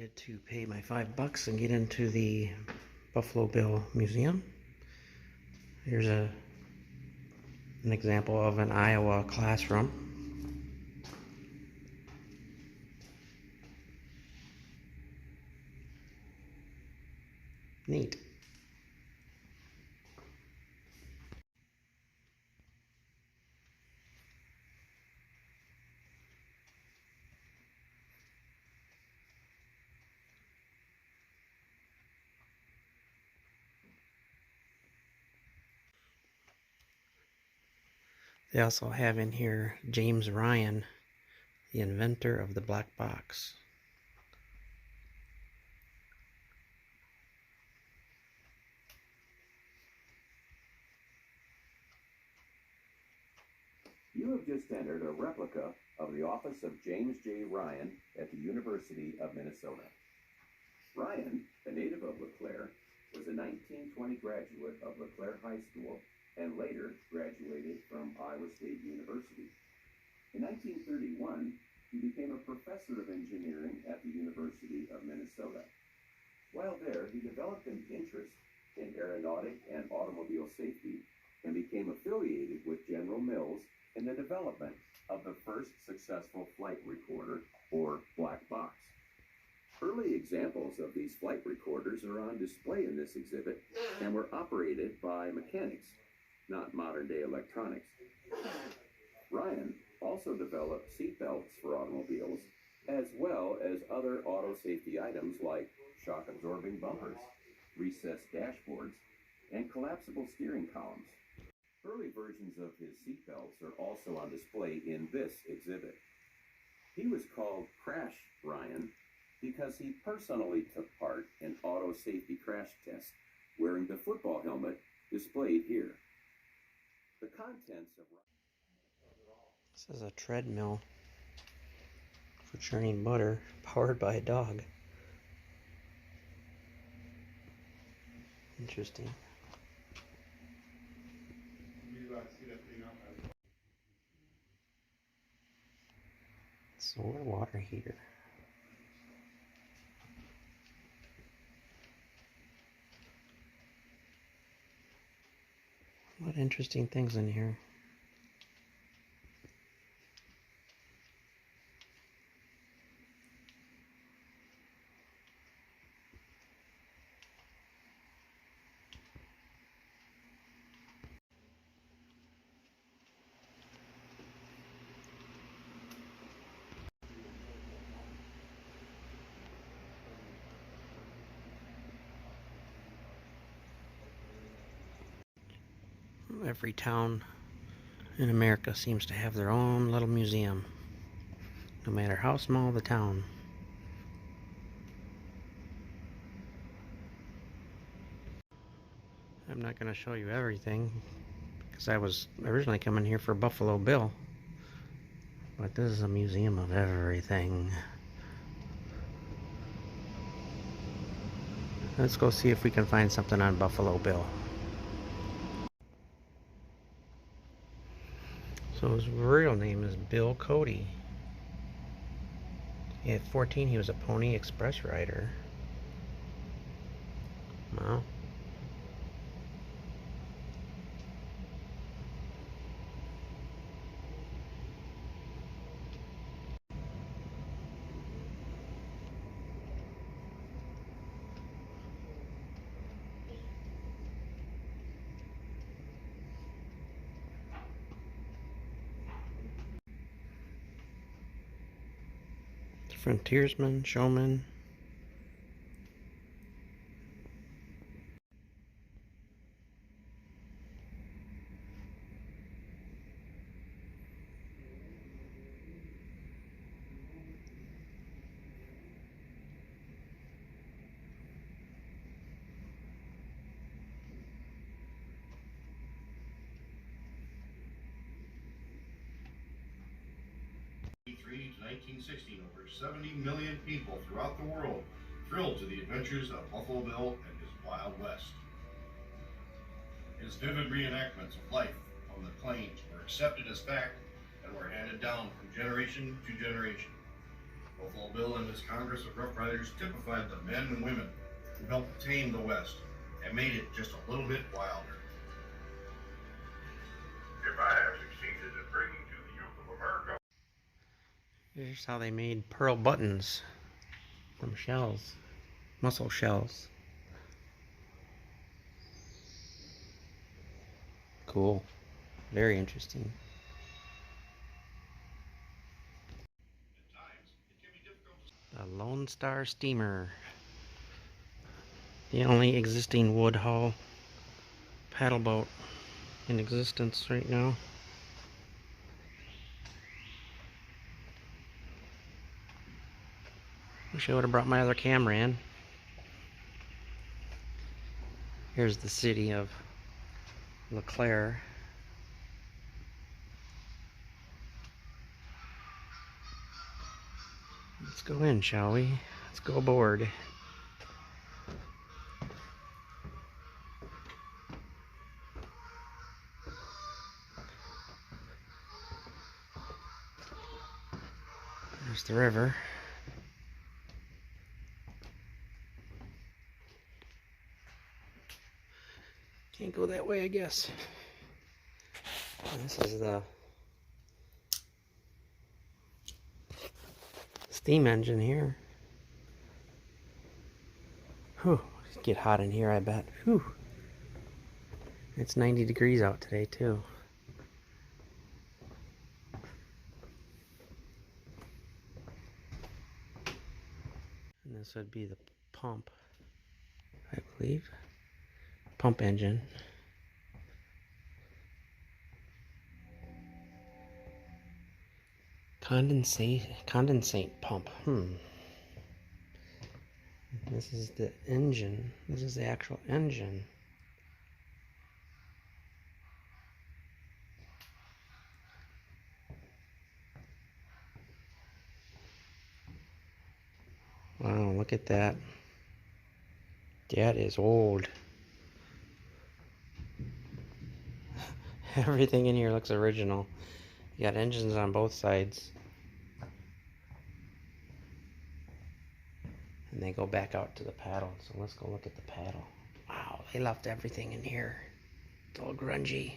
decided to pay my $5 and get into the Buffalo Bill Museum. Here's an example of an Iowa classroom. Neat. They also have in here James Ryan, the inventor of the black box. You have just entered a replica of the office of James J. Ryan at the University of Minnesota. Ryan, a native of LeClaire, was a 1920 graduate of LeClaire High School and later graduated from Iowa State University. In 1931, he became a professor of engineering at the University of Minnesota. While there, he developed an interest in aeronautic and automobile safety and became affiliated with General Mills in the development of the first successful flight recorder, or black box. Early examples of these flight recorders are on display in this exhibit and were operated by mechanics, not modern-day electronics. Ryan also developed seat belts for automobiles, as well as other auto safety items like shock-absorbing bumpers, recessed dashboards, and collapsible steering columns. Early versions of his seatbelts are also on display in this exhibit. He was called Crash Ryan because he personally took part in auto safety crash tests wearing the football helmet displayed here. The contents of This is a treadmill for churning butter powered by a dog. Interesting. Solar water heater. What interesting things in here. Every town in America seems to have their own little museum, no matter how small the town. I'm not going to show you everything because I was originally coming here for Buffalo Bill, but this is a museum of everything. Let's go see if we can find something on Buffalo Bill. So his real name is Bill Cody. At 14, he was a Pony Express rider. Wow. Frontiersman, showman. To 1960, over 70 million people throughout the world thrilled to the adventures of Buffalo Bill and his Wild West. His vivid reenactments of life on the plains were accepted as fact and were handed down from generation to generation. Buffalo Bill and his Congress of Rough Riders typified the men and women who helped tame the West and made it just a little bit wilder. If I have succeeded in bringing to the youth of America. Here's how they made pearl buttons from shells, mussel shells. Cool. Very interesting. At times, it can be difficult to The Lone Star Steamer. The only existing wood hull paddle boat in existence right now. Wish I would have brought my other camera in. Here's the city of LeClaire. Let's go in, shall we? Let's go aboard. There's the river. Can't go that way, I guess. This is the steam engine here. Whew, it's get hot in here, I bet. Whew. It's 90 degrees out today, too. And this would be the pump, I believe. Pump engine. Condensate pump. This is the engine. This is the actual engine. Wow, look at that. That is old. Everything in here looks original. You got engines on both sides. And they go back out to the paddle. So let's go look at the paddle. Wow, they left everything in here. It's all grungy.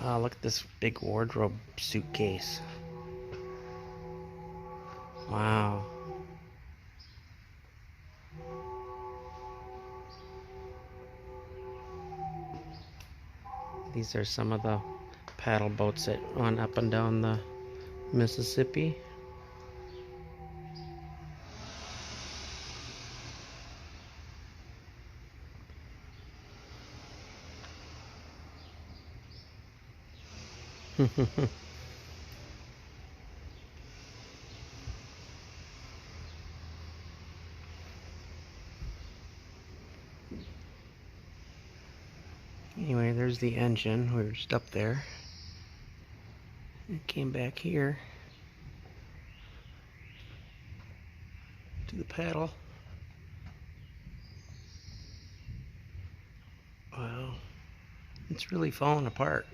Wow, look at this big wardrobe suitcase. Wow. These are some of the paddle boats that run up and down the Mississippi. Anyway, there's the engine. We were just up there. It came back here to the paddle. Wow, it's really falling apart.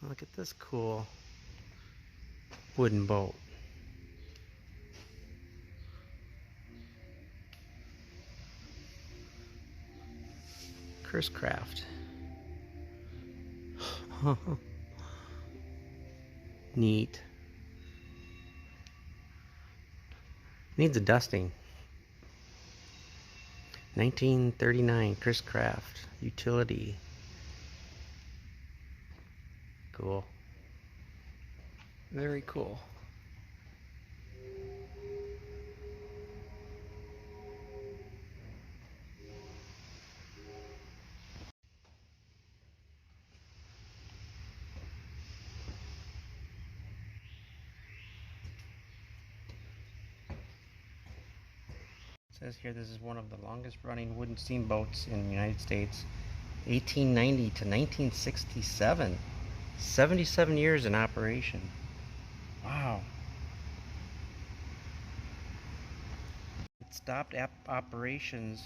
Look at this cool wooden boat. Chris Craft. Neat. Needs a dusting. 1939 Chris Craft utility. Cool. Very cool. It says here this is one of the longest running wooden steamboats in the United States. 1890 to 1967. 77 years in operation. Wow. It stopped operations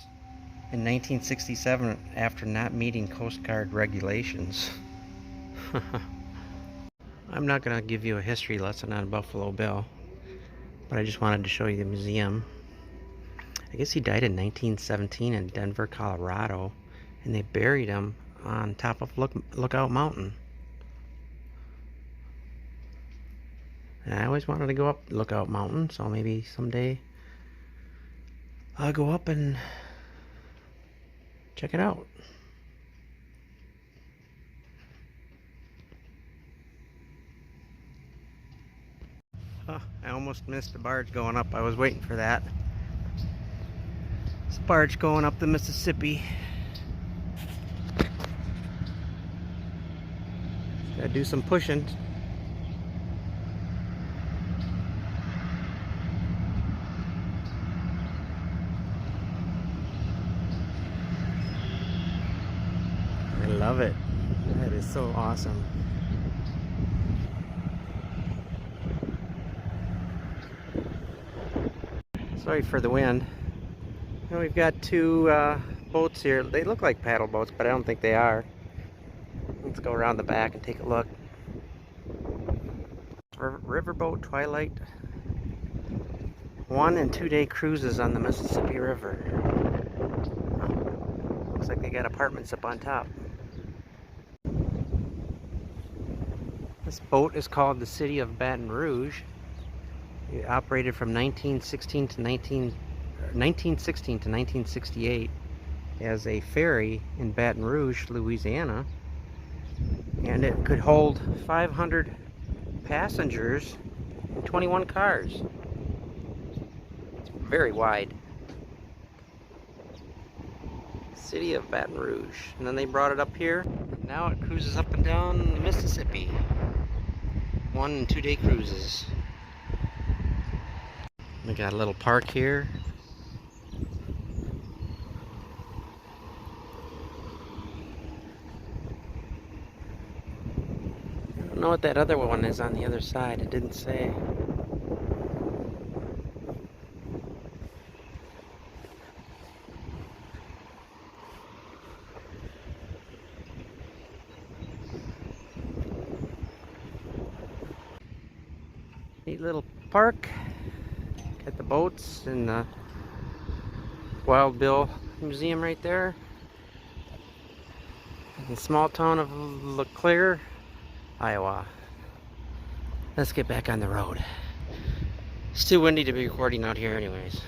in 1967 after not meeting Coast Guard regulations. I'm not going to give you a history lesson on Buffalo Bill, but I just wanted to show you the museum. I guess he died in 1917 in Denver, Colorado, and they buried him on top of Lookout Mountain. And I always wanted to go up Lookout Mountain, so maybe someday I'll go up and check it out. Oh, I almost missed the barge going up. I was waiting for that. This barge going up the Mississippi. Gotta do some pushing. I love it. That is so awesome. Sorry for the wind. And we've got two boats here. They look like paddle boats, but I don't think they are. Let's go around the back and take a look. Riverboat Twilight 1- and 2-day cruises on the Mississippi River. Looks like they got apartments up on top. This boat is called the City of Baton Rouge. It operated from 1916 to 1968 as a ferry in Baton Rouge, Louisiana, and it could hold 500 passengers and 21 cars. It's very wide. City of Baton Rouge. And then they brought it up here, and now it cruises up and down the Mississippi. 1- and 2-day cruises. We got a little park here. I don't know what that other one is on the other side. It didn't say. Neat little park. Got the boats and the Wild Bill Museum right there. In the small town of LeClaire, Iowa. Let's get back on the road. It's too windy to be recording out here anyways.